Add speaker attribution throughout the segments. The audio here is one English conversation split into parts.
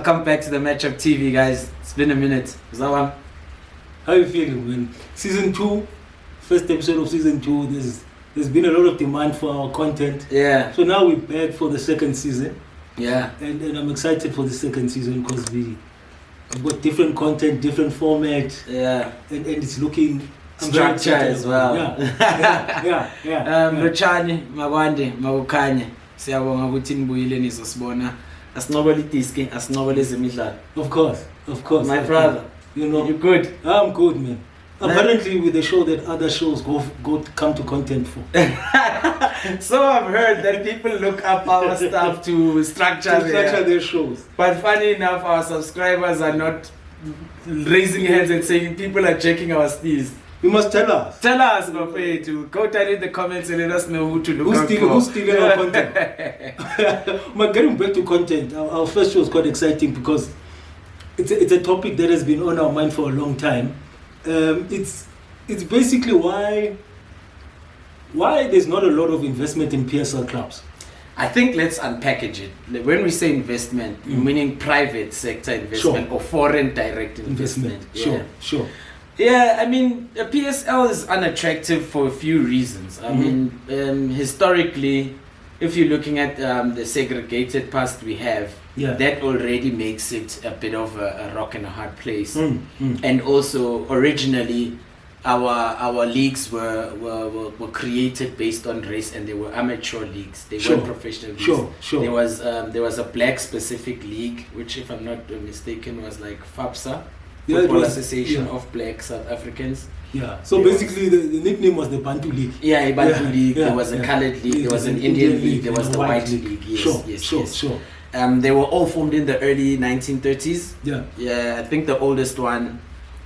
Speaker 1: Welcome back to the MatchUp TV, guys. It's been a minute. Zawam.
Speaker 2: How are you feeling, man? Season 2, first episode of season 2. There's been a lot of demand for our content.
Speaker 1: Yeah.
Speaker 2: So now we're back for the second season.
Speaker 1: Yeah.
Speaker 2: And I'm excited for the second season because we've got different content, different format.
Speaker 1: Yeah.
Speaker 2: And it's looking
Speaker 1: structure as well.
Speaker 2: Yeah.
Speaker 1: Lochani, Mawande, Mawukanye. Siyabonga ukuthi nibuyile nizosibona. Asinqobele idiski, asinqobele ezemidlalo.
Speaker 2: Of course.
Speaker 1: My brother,
Speaker 2: you know.
Speaker 1: You good?
Speaker 2: I'm good, man. Apparently with the show that other shows come to content for.
Speaker 1: So I've heard that people look up our stuff to structure
Speaker 2: their shows.
Speaker 1: But funny enough, our subscribers are not raising hands and saying people are checking our steez.
Speaker 2: You must tell us.
Speaker 1: Tell us, Mafei, to go down in the comments and let us know who to look out for.
Speaker 2: Who's stealing our content? But getting back to content, our first show was quite exciting because it's a topic that has been on our mind for a long time. It's basically why there's not a lot of investment in PSL clubs.
Speaker 1: I think let's unpackage it. When we say investment, meaning private sector investment or foreign direct investment.
Speaker 2: Sure.
Speaker 1: Yeah, I mean, the PSL is unattractive for a few reasons. I mean, historically, if you're looking at the segregated past we have, that already makes it a bit of a rock and a hard place. And also, originally, our leagues were created based on race, and they were amateur leagues. They weren't professional leagues.
Speaker 2: Sure.
Speaker 1: There was a black specific league, which, if I'm not mistaken, was like FAPSA.
Speaker 2: Football
Speaker 1: Association of Black South Africans.
Speaker 2: Yeah. So basically, the nickname was the Bantu League.
Speaker 1: Yeah, Bantu League. There was a Colored League. There was an Indian League. There was the White League. Yes.
Speaker 2: Sure.
Speaker 1: They were all formed in the early 1930s.
Speaker 2: Yeah.
Speaker 1: I think the oldest one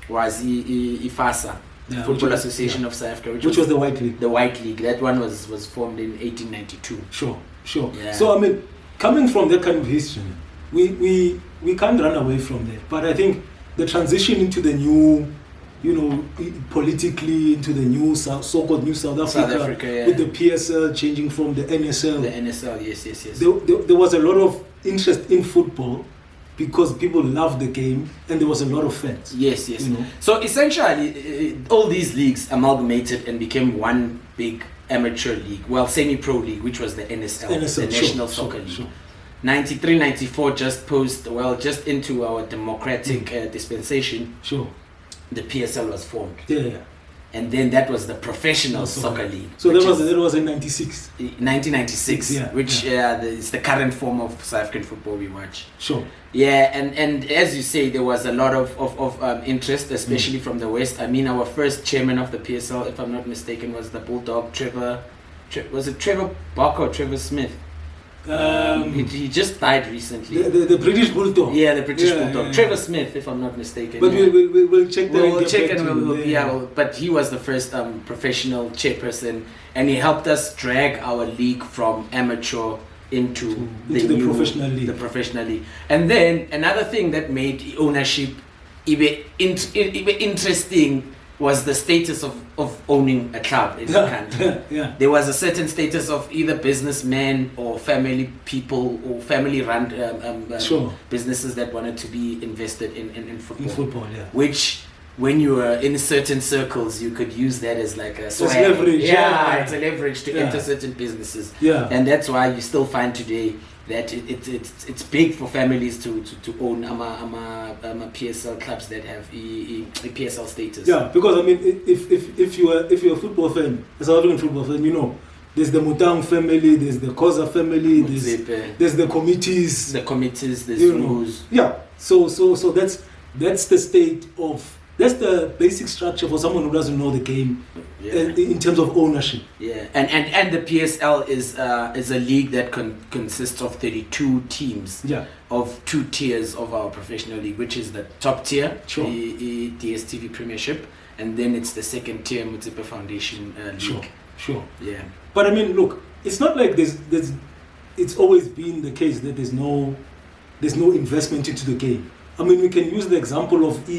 Speaker 1: was IFASA, Football Association of South Africa,
Speaker 2: which was the White League.
Speaker 1: The White League. That one was formed in 1892.
Speaker 2: Sure.
Speaker 1: Yeah.
Speaker 2: So I mean, coming from that kind of history, we can't run away from that. But I think the transition into the new, politically into the new so-called new South Africa, with the PSL changing from the NSL.
Speaker 1: The NSL, yes.
Speaker 2: There was a lot of interest in football because people loved the game and there was a lot of fans.
Speaker 1: Yes. So essentially, all these leagues amalgamated and became one big amateur league, semi-pro league, which was the NSL, the National Soccer League.
Speaker 2: Sure.
Speaker 1: 93-94 just into our democratic dispensation.
Speaker 2: Sure.
Speaker 1: The PSL was formed.
Speaker 2: Yeah.
Speaker 1: And then that was the professional soccer league.
Speaker 2: So that was in 96.
Speaker 1: 1996, which is the current form of South African football we watch.
Speaker 2: Sure.
Speaker 1: Yeah, and as you say, there was a lot of interest, especially from the West. I mean, our first chairman of the PSL, if I'm not mistaken, was the Bulldog Trevor Barker or Trevor Smith? He just died recently.
Speaker 2: The British Bulldog.
Speaker 1: Yeah, the British Bulldog. Yeah. Trevor Smith, if I'm not mistaken.
Speaker 2: But we'll check that.
Speaker 1: We'll check and but he was the first professional chairperson, and he helped us drag our league from amateur into the professional league. And then another thing that made ownership even interesting was the status of owning a club in the country. There was a certain status of either businessmen or family people or family-run businesses that wanted to be invested in football.
Speaker 2: In football,
Speaker 1: which, when you were in certain circles, you could use that as like a swag.
Speaker 2: Leverage.
Speaker 1: It's a leverage to enter certain businesses. And that's why you still find today that it's big for families to own PSL clubs that have a PSL status.
Speaker 2: Yeah, because I mean, if you're a football fan, a South African football fan, there's the Mutang family, there's the Koza family, there's the committees.
Speaker 1: There's rules.
Speaker 2: Yeah, so that's the state of. That's the basic structure for someone who doesn't know the game in terms of ownership.
Speaker 1: Yeah, and the PSL is a league that consists of 32 teams of 2 tiers of our professional league, which is the top tier, the DStv Premiership, and then it's the second tier Motsepe Foundation league.
Speaker 2: Sure.
Speaker 1: Yeah.
Speaker 2: But I mean, look, it's not like it's always been the case that there's no investment into the game. I mean, we can use the example of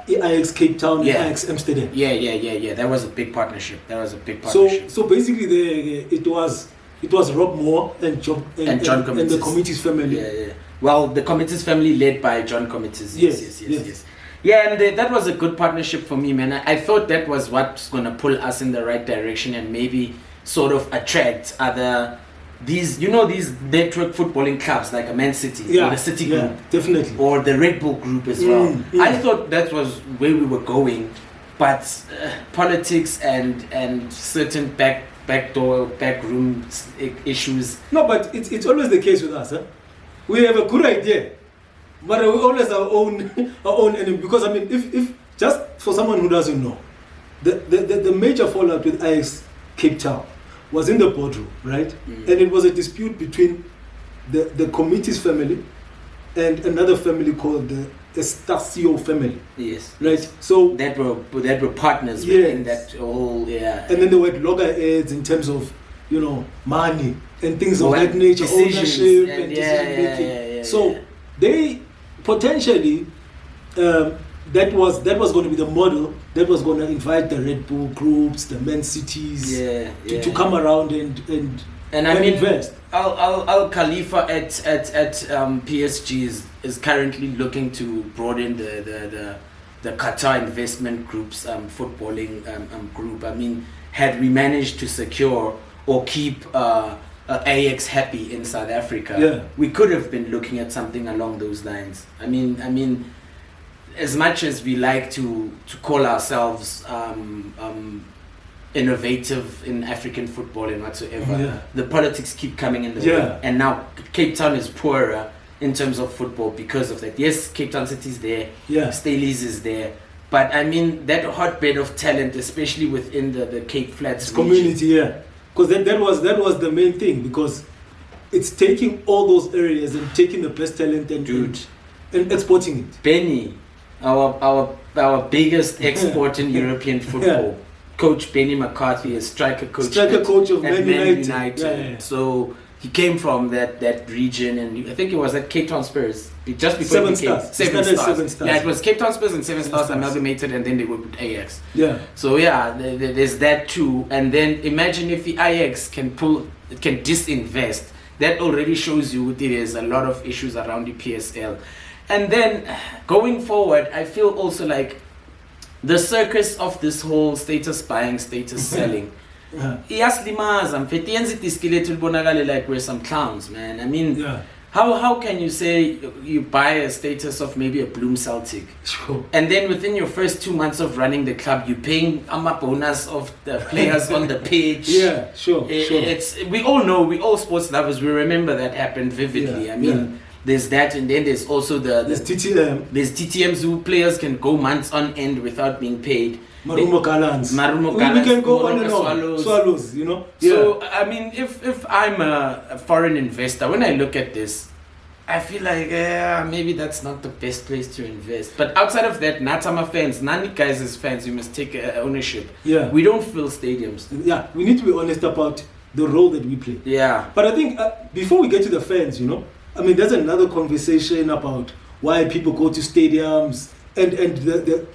Speaker 2: Ajax Cape Town and Ajax Amsterdam.
Speaker 1: Yeah. That was a big partnership.
Speaker 2: So basically, it was it was Rob Moore and John
Speaker 1: and John
Speaker 2: and the
Speaker 1: Committees.
Speaker 2: Committees family.
Speaker 1: Yeah. Well, the Committees family led by John Committees. Yes. Yeah, and that was a good partnership for me, man. I thought that was what's gonna pull us in the right direction and maybe sort of attract other these network footballing clubs like a Man City or the City Group,
Speaker 2: definitely,
Speaker 1: or the Red Bull Group as well. I thought that was where we were going, but politics and certain backroom issues.
Speaker 2: No, but it's always the case with us. Huh? We have a good idea, but we always our own enemy. Because I mean, if just for someone who doesn't know, the major fallout with Ajax Cape Town was in the boardroom, right? And it was a dispute between the Committees family and another family called the Estacio family.
Speaker 1: Yes.
Speaker 2: Right. So
Speaker 1: that were partners within that whole
Speaker 2: And then there were loggerheads in terms of money and things of that nature, ownership and decision making. So they potentially that was going to be the model that was going to invite the Red Bull groups, the Man Cities to come around and I mean, invest.
Speaker 1: Al Khalifa at PSG is currently looking to broaden the Qatar investment group's footballing group. I mean, had we managed to secure or keep Ajax happy in South Africa, we could have been looking at something along those lines. I mean, as much as we like to call ourselves innovative in African football and whatsoever, the politics keep coming in the way. And now Cape Town is poorer in terms of football because of that. Yes, Cape Town City is there, Staleys is there, but I mean that hotbed of talent, especially within the Cape Flats
Speaker 2: community, because that was the main thing, because it's taking all those areas and taking the best talent and exporting it.
Speaker 1: Benny, our biggest export in European football. Coach Benny McCarthy, a striker coach
Speaker 2: of
Speaker 1: Man
Speaker 2: United.
Speaker 1: Yeah. So he came from that region, and I think it was at Cape Town Spurs just before
Speaker 2: Seven Stars.
Speaker 1: Yeah, it was Cape Town Spurs and Seven Stars amalgamated, and then they were with Ajax.
Speaker 2: Yeah.
Speaker 1: So there's that too. And then imagine if the Ajax can disinvest. That already shows you there's a lot of issues around the PSL. And then going forward, I feel also like the circus of this whole status buying, status selling. Iyaslimaza mfethu yenza idiskeleto libonakale like we're some clowns, man. I mean, how can you say you buy a status of maybe a Bloom Celtic, and then within your first 2 months of running the club, you're paying a bonus of the players on the pitch? It's we all sports lovers, we remember that happened vividly. I mean, there's that, and then there's also there's
Speaker 2: TTM.
Speaker 1: There's TTMs who players can go months on end without being paid.
Speaker 2: Marumo Gallants.
Speaker 1: We
Speaker 2: can go on and on. Swallows,
Speaker 1: So I mean, if I'm a foreign investor, when I look at this, I feel like maybe that's not the best place to invest. But outside of that, Natama fans, Nani guys as fans, you must take ownership. We don't fill stadiums.
Speaker 2: We need to be honest about the role that we play. But I think before we get to the fans, I mean, there's another conversation about why people go to stadiums and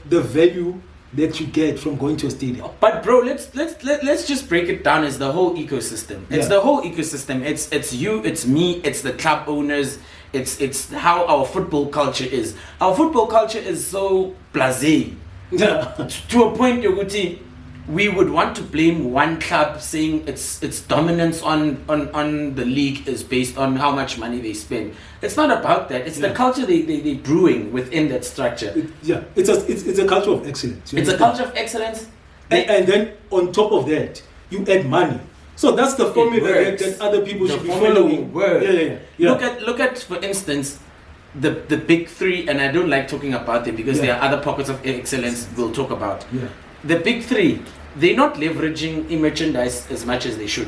Speaker 2: the value that you get from going to a stadium.
Speaker 1: But bro, let's just break it down as the whole ecosystem. It's the whole ecosystem. It's you, it's me, it's the club owners. It's how our football culture is. Our football culture is so blasé. To a point, Yoguti, we would want to blame one club, saying its dominance on the league is based on how much money they spend. It's not about that. It's the culture they brewing within that structure.
Speaker 2: It's a culture of excellence.
Speaker 1: It's a culture of excellence.
Speaker 2: And then on top of that, you add money. So that's the formula that other people should be following.
Speaker 1: Look at for instance the big three, and I don't like talking about them because there are other pockets of excellence we'll talk about. The big three, they're not leveraging merchandise as much as they should.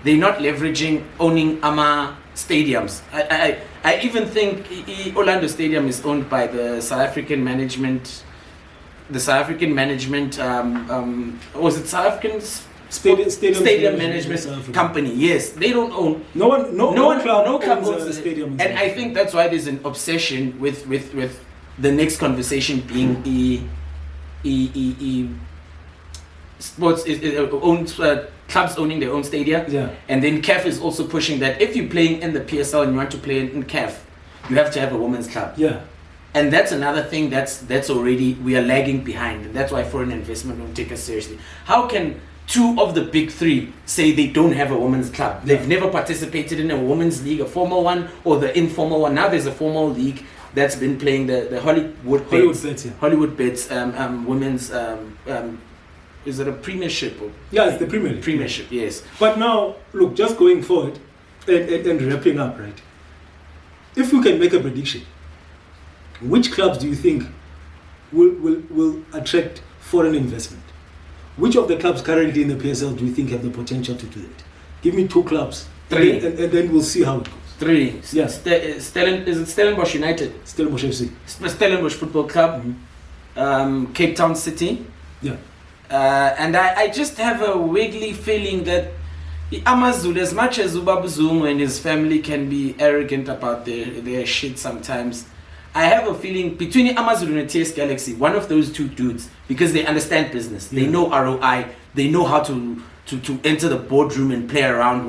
Speaker 1: They're not leveraging owning stadiums. I even think Orlando Stadium is owned by the South African management. The South African management, was it South African Stadium Management Company? Yes, they don't own.
Speaker 2: No club owns
Speaker 1: the
Speaker 2: stadium.
Speaker 1: And I think that's why there's an obsession with the next conversation being sports owns clubs owning their own stadia.
Speaker 2: Yeah.
Speaker 1: And then CAF is also pushing that if you're playing in the PSL and you want to play in CAF, you have to have a women's club.
Speaker 2: Yeah.
Speaker 1: And that's another thing that's already, we are lagging behind, and that's why foreign investment don't take us seriously. How can two of the big three say they don't have a women's club? They've never participated in a women's league, a formal one or the informal one. Now there's a formal league that's been playing the Hollywood Bets, women's, is it a premiership?
Speaker 2: Yeah, it's the Premier League.
Speaker 1: Premiership, yes.
Speaker 2: But now, look, just going forward and wrapping up, right? If we can make a prediction, which clubs do you think will attract foreign investment? Which of the clubs currently in the PSL do you think have the potential to do that? Give me 2 clubs.
Speaker 1: 3.
Speaker 2: And then we'll see how it goes.
Speaker 1: 3.
Speaker 2: Yeah.
Speaker 1: Is it Stellenbosch United?
Speaker 2: Stellenbosch FC.
Speaker 1: Stellenbosch Football Club. Cape Town City.
Speaker 2: Yeah.
Speaker 1: And I just have a wiggly feeling that Amazulu, as much as Ubaba Zungu and his family can be arrogant about their shit sometimes, I have a feeling between Amazulu and TS Galaxy, one of those 2 dudes, because they understand business, they know ROI, they know how to enter the boardroom and play around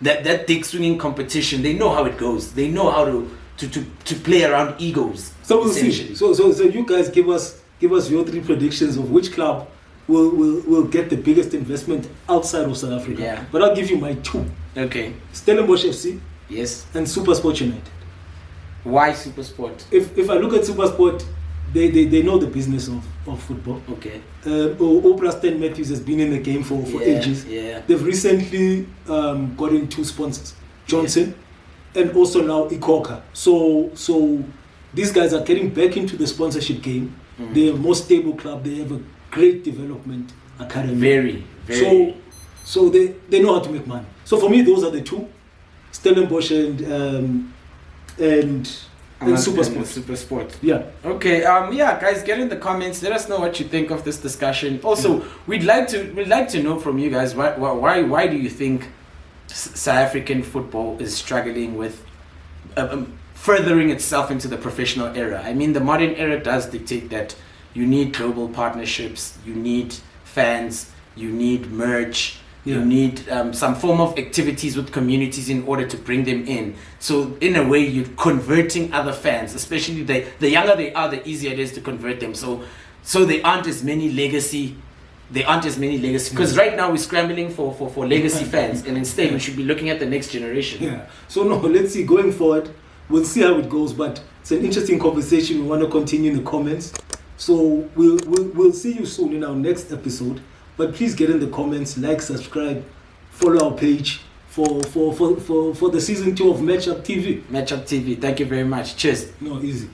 Speaker 1: that dick swinging competition. They know how it goes. They know how to play around egos.
Speaker 2: So we'll see. So you guys give us your 3 predictions of which club will get the biggest investment outside of South Africa.
Speaker 1: Yeah.
Speaker 2: But I'll give you my 2.
Speaker 1: Okay.
Speaker 2: Stellenbosch FC.
Speaker 1: Yes.
Speaker 2: And SuperSport United.
Speaker 1: Why SuperSport?
Speaker 2: If I look at SuperSport, they know the business of football.
Speaker 1: Okay.
Speaker 2: Oprah Stan Matthews has been in the game for ages.
Speaker 1: Yeah.
Speaker 2: They've recently gotten 2 sponsors, Johnson and also now Ikoka. So these guys are getting back into the sponsorship game. They're a more stable club. They have a great development academy.
Speaker 1: Very.
Speaker 2: So they know how to make money. So for me, those are the 2, Stellenbosch and SuperSport. Yeah.
Speaker 1: Okay. Guys, get in the comments. Let us know what you think of this discussion. Also, we'd like to know from you guys why do you think South African football is struggling with furthering itself into the professional era? I mean, the modern era does dictate that you need global partnerships, you need fans, you need merch. You need some form of activities with communities in order to bring them in. So in a way, you're converting other fans, especially the younger they are, the easier it is to convert them. So there aren't as many legacy. Because right now we're scrambling for legacy fans, and instead we should be looking at the next generation.
Speaker 2: Yeah. So no, let's see. Going forward, we'll see how it goes. But it's an interesting conversation. We want to continue in the comments. So we'll see you soon in our next episode. But please get in the comments, like, subscribe, follow our page for the season 2 of MatchUp TV.
Speaker 1: MatchUp TV. Thank you very much. Cheers.
Speaker 2: No, easy.